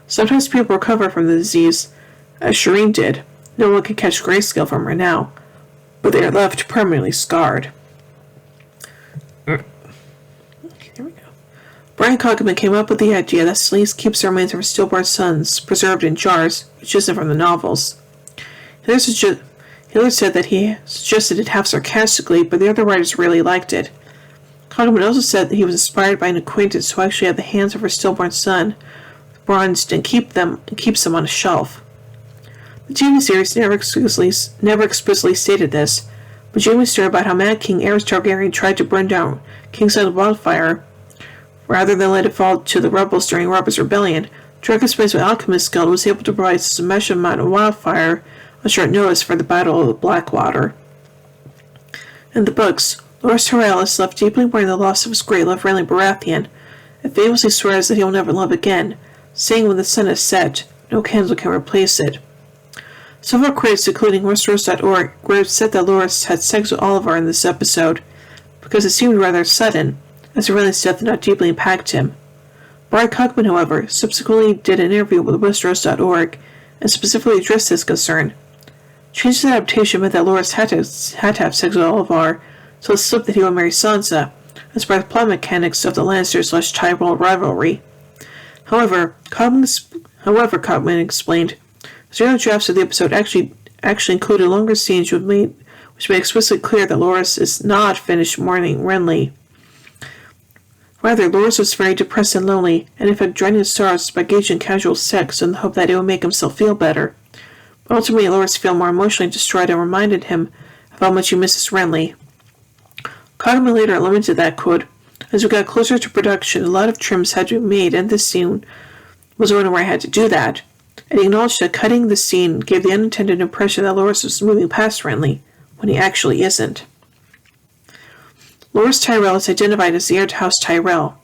Sometimes people recover from the disease, as Shireen did. No one can catch grayscale from her now, but they are left permanently scarred. There we go. Brian Cogman came up with the idea that Celeste keeps the remains of her stillborn sons preserved in jars, which isn't from the novels. Hiller said that he suggested it half sarcastically, but the other writers really liked it. Cogman also said that he was inspired by an acquaintance who actually had the hands of her stillborn son bronzed and keeps them on a shelf. The TV series never explicitly stated this, but Jaime's story about how Mad King Aerys Targaryen tried to burn down Kingside Wildfire rather than let it fall to the rebels during Robert's rebellion directly explains why Alchemist Guild was able to provide such a massive amount of wildfire on short notice for the Battle of the Blackwater. In the books, Loras Tyrell is left deeply mourning the loss of his great love Renly Baratheon, and famously swears that he will never love again, saying when the sun is set, no candle can replace it. Several critics, including Westeros.org, were upset that Loras had sex with Olyvar in this episode, because it seemed rather sudden, as Renly's death did not deeply impact him. Brian Cogman, however, subsequently did an interview with Westeros.org and specifically addressed this concern. Change to the adaptation meant that Loras had to have sex with Olyvar, so it slipped that he would marry Sansa, as part of the plot mechanics of the Lannister/Tyrell rivalry. However, Cogman explained, the early drafts of the episode actually included longer scenes which made explicitly clear that Loras is not finished mourning Renly. Rather, Loras was very depressed and lonely, and in fact joining the stars by gauging casual sex in the hope that it would make himself feel better. But ultimately, Loras felt more emotionally destroyed and reminded him of how much he misses Renly. Cogman later lamented that, quote, as we got closer to production, a lot of trims had to be made, and this scene was one where I had to do that. And he acknowledged that cutting the scene gave the unintended impression that Loras was moving past Renly, when he actually isn't. Loras Tyrell is identified as the heir to House Tyrell.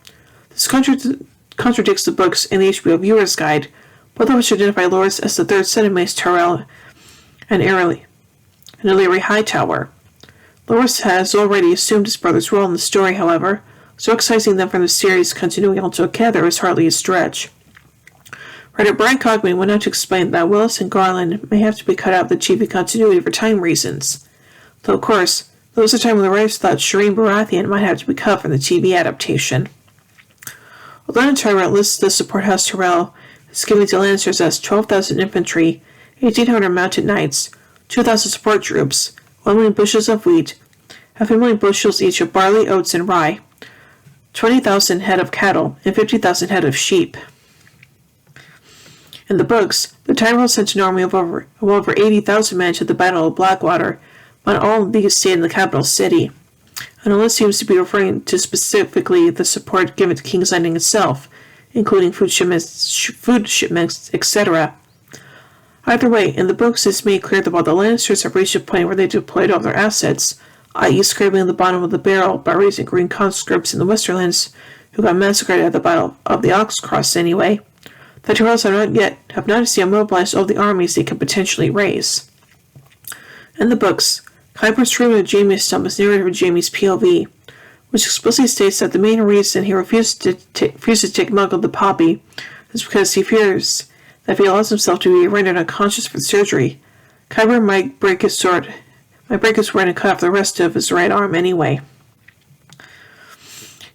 This contradicts the books and the HBO Viewer's Guide, both of which identify Loras as the third son of Mace Tyrell and Illyri Hightower. Loras has already assumed his brother's role in the story, however, so excising them from the series' continuity altogether is hardly a stretch. Writer Brian Cogman went on to explain that Willis and Garland may have to be cut out of the TV continuity for time reasons, though of course, there was a time when the writers thought Shireen Baratheon might have to be cut from the TV adaptation. Although Tyrell lists the support House Tyrell is giving to Lannisters as 12,000 infantry, 1,800 mounted knights, 2,000 support troops, 1 million bushels of wheat, 500,000 bushels each of barley, oats, and rye, 20,000 head of cattle, and 50,000 head of sheep. In the books, the Tyrell sent an army of over 80,000 men to the Battle of Blackwater, but all of these stayed in the capital city. And unless seems to be referring to specifically the support given to King's Landing itself, including food shipments, etc. Either way, in the books it's made clear that while the Lannisters have reached a point where they deployed all their assets, i.e. scraping the bottom of the barrel by raising green conscripts in the Westerlands who got massacred at the Battle of the Oxcross anyway, the Tyrells have not yet mobilized all the armies they could potentially raise. In the books, Qybur's treatment of Jaime's son was narrated from Jaime's POV, which explicitly states that the main reason he refuses to take milk of the poppy is because he fears that if he allows himself to be rendered unconscious for the surgery, Qybur might break his sword and cut off the rest of his right arm anyway.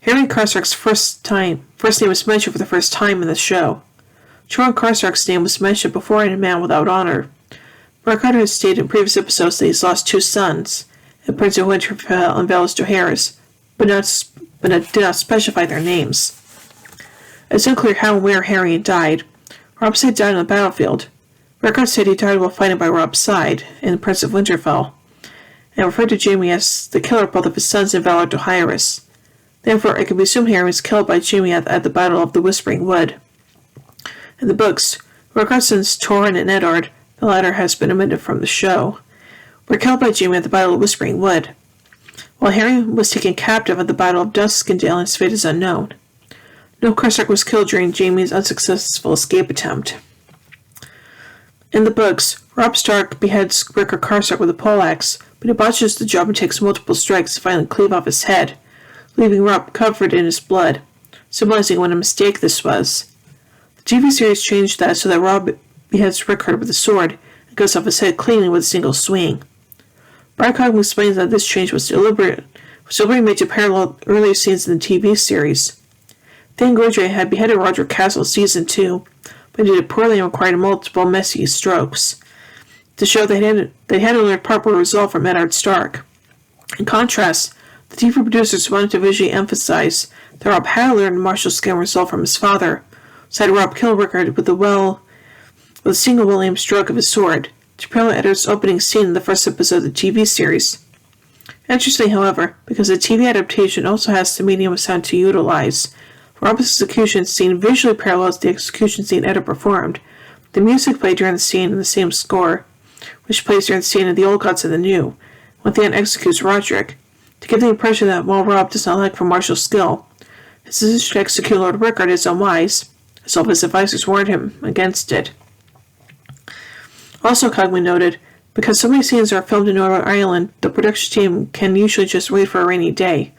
Harry Karstark's first name was mentioned for the first time in the show. Jorah Karstark's name was mentioned before in A Man Without Honor. Mark has stated in previous episodes that he's lost 2 sons, and Prince of Winterfell and Valis Dohaeris, but did not specify their names. It's unclear how and where Harry died. Robb said he died on the battlefield. Record said he died while fighting by Robb's side in The Prince of Winterfell, and referred to Jaime as the killer of both of his sons and Valar Dohaeris. Therefore, it can be assumed Harry was killed by Jaime at the Battle of the Whispering Wood. In the books, Reckard's sons Torrhen and Eddard, the latter has been omitted from the show, were killed by Jaime at the Battle of Whispering Wood, while Harry was taken captive at the Battle of Duskendale and his fate is unknown. No Karstark was killed during Jaime's unsuccessful escape attempt. In the books, Robb Stark beheads Rickard Karstark with a poleaxe, but he botches the job and takes multiple strikes to finally cleave off his head, leaving Robb covered in his blood, symbolizing what a mistake this was. The TV series changed that so that Rob beheads Rickard with a sword and goes off his head cleanly with a single swing. Brian Cogman explains that this change was deliberately made to parallel earlier scenes in the TV series. Dan Gaudry had beheaded Roger Castle in Season 2, but he did it poorly and required multiple messy strokes to show they had to learn proper resolve from Eddard Stark. In contrast, the TV producers wanted to visually emphasize that Rob had learned martial skill and resolve from his father, so had Rob kill Rickard with a single well-aimed stroke of his sword, to parallel Eddard's opening scene in the first episode of the TV series. Interestingly, however, because the TV adaptation also has the medium of sound to utilize, Rob's execution scene visually parallels the execution scene Eddard performed. The music played during the scene in the same score, which plays during the scene of The Old Gods and the New, when Theon executes Roderick, to give the impression that while Rob does not lack for martial skill, his decision to execute Lord Rickard is unwise, as all of his advisors warned him against it. Also, Cogman noted, because so many scenes are filmed in Northern Ireland, the production team can usually just wait for a rainy day,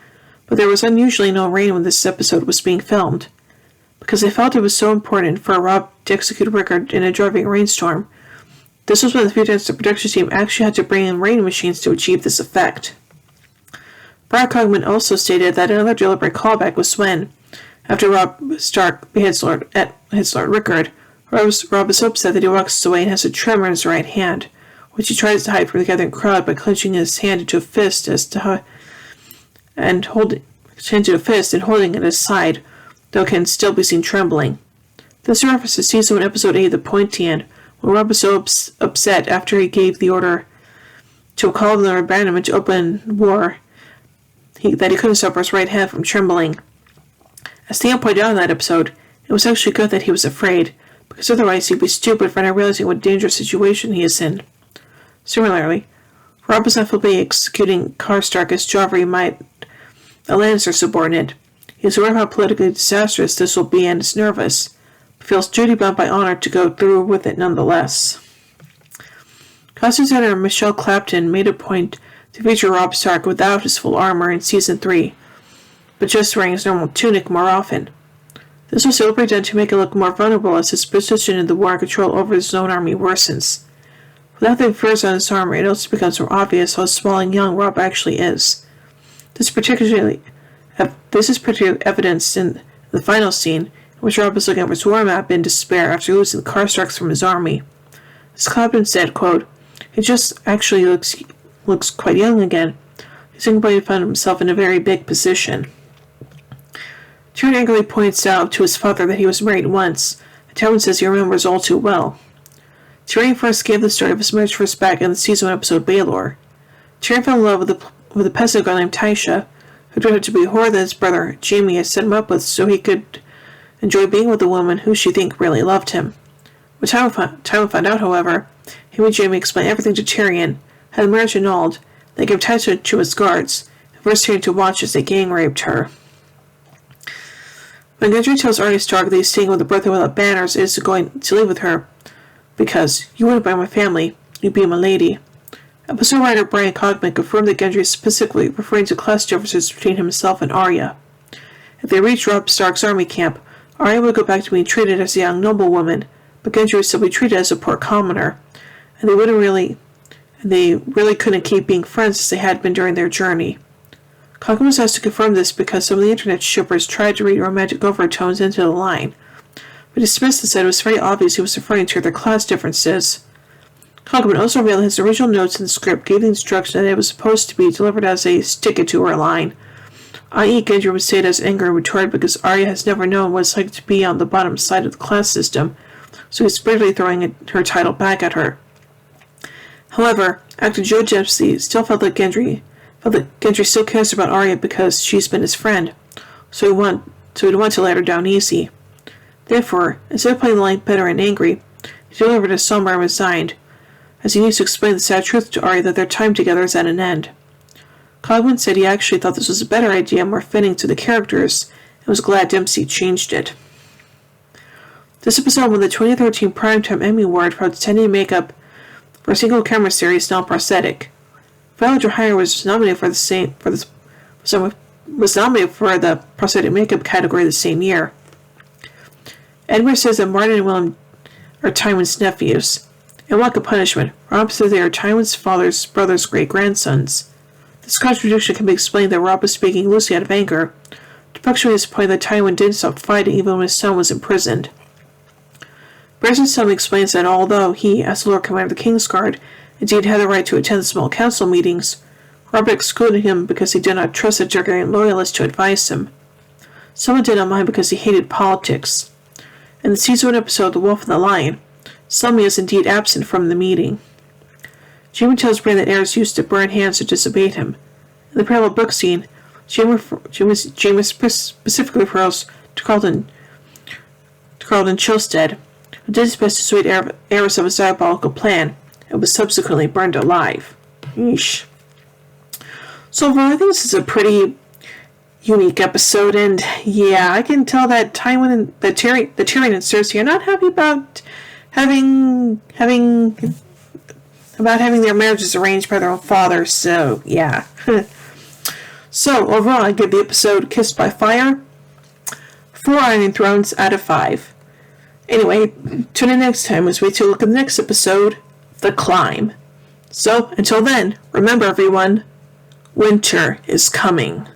but there was unusually no rain when this episode was being filmed. Because they felt it was so important for Rob to execute Rickard in a driving rainstorm, this was one of the few times the production team actually had to bring in rain machines to achieve this effect. Brian Cogman also stated that another deliberate callback was when, after Rob Stark beheads Lord Rickard, Rob is so upset that he walks away and has a tremor in his right hand, which he tries to hide from the gathering crowd by clenching his hand into a fist and holding it at his side, though it can still be seen trembling. This references Season 1, Episode 8, The Pointy End, when Rob was so upset after he gave the order to call them their abandonment to open war that he couldn't stop his right hand from trembling. As Theon pointed out in that episode, it was actually good that he was afraid, because otherwise he'd be stupid for not realizing what dangerous situation he is in. Similarly, Rob is not fully executing Karstark as Joffrey might a Lannister subordinate. He is aware of how politically disastrous this will be and is nervous, but feels duty-bound by honor to go through with it nonetheless. Costume designer Michelle Clapton made a point to feature Robb Stark without his full armor in Season 3, but just wearing his normal tunic more often. This was deliberately done to make it look more vulnerable as his position in the war and control over his own army worsens. Without the furs on his armor, it also becomes more obvious how small and young Robb actually is. This is particularly evidenced in the final scene, in which Robb is looking at his war map in despair after losing the Karstarks from his army. As Clapton said, quote, "He just actually looks quite young again. He's going to find himself in a very big position." Tyrion angrily points out to his father that he was married once, and Tywin says he remembers all too well. Tyrion first gave the story of his marriage first back in the Season 1 episode Baelor. Tyrion fell in love with a peasant girl named Tysha, who turned out to be a whore that his brother Jaime had set him up with so he could enjoy being with a woman who she think really loved him. When Tywin found out, however, he made Jaime explain everything to Tyrion, had the marriage annulled, then gave Tysha to his guards, and forced Tyrion to watch as they gang-raped her. When Gendry tells Arya Stark that he's staying with a brother without banners and is going to live with her, because you wouldn't buy my family, you'd be my lady. Episode writer Brian Cogman confirmed that Gendry is specifically referring to class differences between himself and Arya. If they reached Robb Stark's army camp, Arya would go back to being treated as a young noblewoman, but Gendry would still be treated as a poor commoner, and they really couldn't keep being friends as they had been during their journey. Cogman was asked to confirm this because some of the internet shippers tried to read romantic overtones into the line, but dismissed and said it was very obvious he was referring to their class differences. Cogman also revealed his original notes in the script gave the instruction that it was supposed to be delivered as a stick-it-to-her line, i.e. Gendry would say it as angry retort because Arya has never known what it's like to be on the bottom side of the class system, so he's briefly throwing her title back at her. However, actor Joe Dempsey still felt that Gendry still cares about Arya because she's been his friend, so he'd want to let her down easy. Therefore, instead of playing the line bitter and angry, he delivered a somber and resigned, as he needs to explain the sad truth to Arya that their time together is at an end. Cogman said he actually thought this was a better idea, more fitting to the characters, and was glad Dempsey changed it. This episode won the 2013 Primetime Emmy Award for Outstanding Makeup for a single-camera series, non-prosthetic. Violet Dreyer was nominated for the prosthetic makeup category the same year. Edward says that Martin and William are Tywin's nephews. And like a punishment, Robb says they are Tywin's father's brother's great-grandsons. This contradiction can be explained that Robb was speaking loosely out of anger, to punctuate his point that Tywin didn't stop fighting even when his son was imprisoned. Branson's son explains that although he, as the Lord Commander of the Kingsguard, indeed had the right to attend small council meetings, Robert excluded him because he did not trust the Targaryen loyalists to advise him. Someone did not mind because he hated politics. In the season 1 episode The Wolf and the Lion, Selmy is indeed absent from the meeting. Jaime tells Bran that heirs used to burn hands or disobeyed him. In the parallel book scene, Jaime specifically refers to Carlton Chilstead, who did his best to dissuade Aerys of his diabolical plan, and was subsequently burned alive. Yeesh. So overall, I think this is a pretty unique episode, and yeah, I can tell that Tyrion and Cersei are not happy about having their marriages arranged by their own father. So yeah. So overall, I give the episode Kissed by Fire 4 Iron Thrones out of 5. Anyway, tune in next time as we take a look at the next episode, The Climb. So until then, remember everyone, winter is coming.